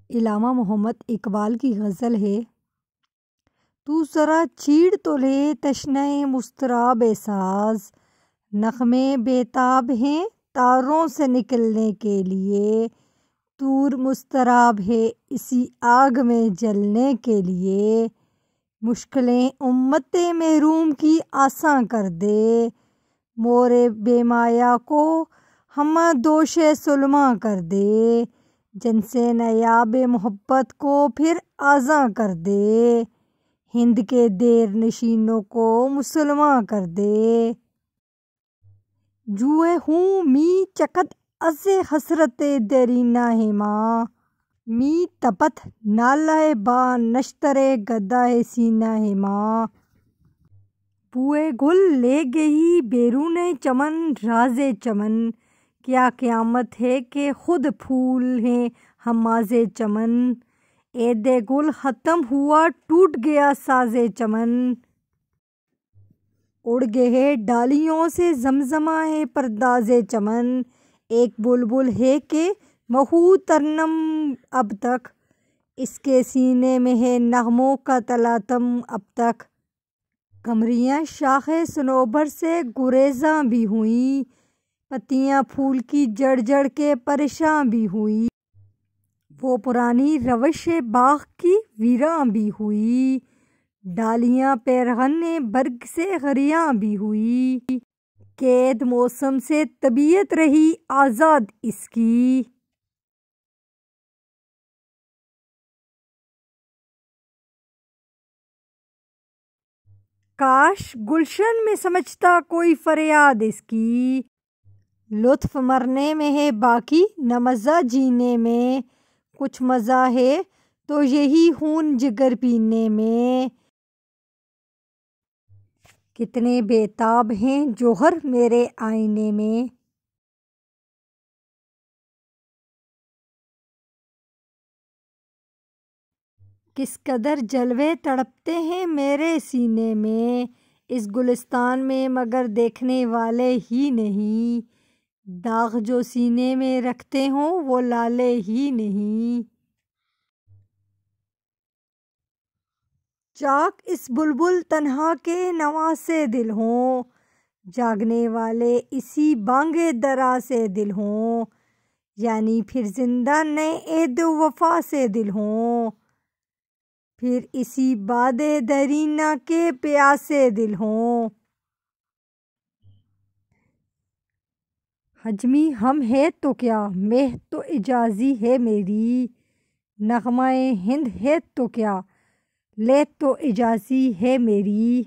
علامہ محمد اقبال کی غزل ہے۔ تو ذرا چیڑ تو لے تشنۂ مضطراب ساز، نغمے بےتاب ہیں تاروں سے نکلنے کے لیے، طور مضطراب ہے اسی آگ میں جلنے کے لیے، مشکلیں امت محروم کی آساں کر دے، مورے بے مایا کو ہمہ دوش سلماں کر دے، جن سے نیاب محبت کو پھر آزاں کر دے، ہند کے دیر نشینوں کو مسلماں کر دے، جوئے ہوں می چکد از حسرت دیرینہ ماں، می تپت نالہ با نشتر گداہ سینہ ماں، بوئے گل لے گئی بیرون چمن راز چمن، کیا قیامت ہے کہ خود پھول ہیں ہماز چمن، عید گل ختم ہوا ٹوٹ گیا ساز چمن، اڑ گئے ڈالیوں سے زمزمہ ہے پرداز چمن، ایک بلبل ہے کہ مہو ترنم اب تک، اس کے سینے میں ہے نغموں کا تلاطم اب تک، قمریاں شاخ صنوبر سے گریزاں بھی ہوئیں، پتیاں پھول کی جڑ جڑ کے پریشاں بھی ہوئیں، وہ پرانی روش باغ کی ویراں بھی ہوئی، ڈالیاں پیرہن برگ سے غریاں بھی ہوئی، قید موسم سے طبیعت رہی آزاد اس کی، کاش گلشن میں سمجھتا کوئی فریاد اس کی، لطف مرنے میں ہے باقی نہ مزہ جینے میں، کچھ مزہ ہے تو یہی خون جگر پینے میں، کتنے بےتاب ہیں جوہر میرے آئینے میں، کس قدر جلوے تڑپتے ہیں میرے سینے میں، اس گلستان میں مگر دیکھنے والے ہی نہیں، داغ جو سینے میں رکھتے ہوں وہ لالے ہی نہیں، چاک اس بلبل تنہا کے نواں سے دل ہوں، جاگنے والے اسی بانگ درا سے دل ہوں، یعنی پھر زندہ نئے عہد و وفا سے دل ہوں، پھر اسی باد دیرینہ کے پیاسے دل ہوں، حجمی ہم ہے تو کیا مہ تو اعجازی ہے میری، نغمہ ہند ہے تو کیا لے تو اعجازی ہے میری،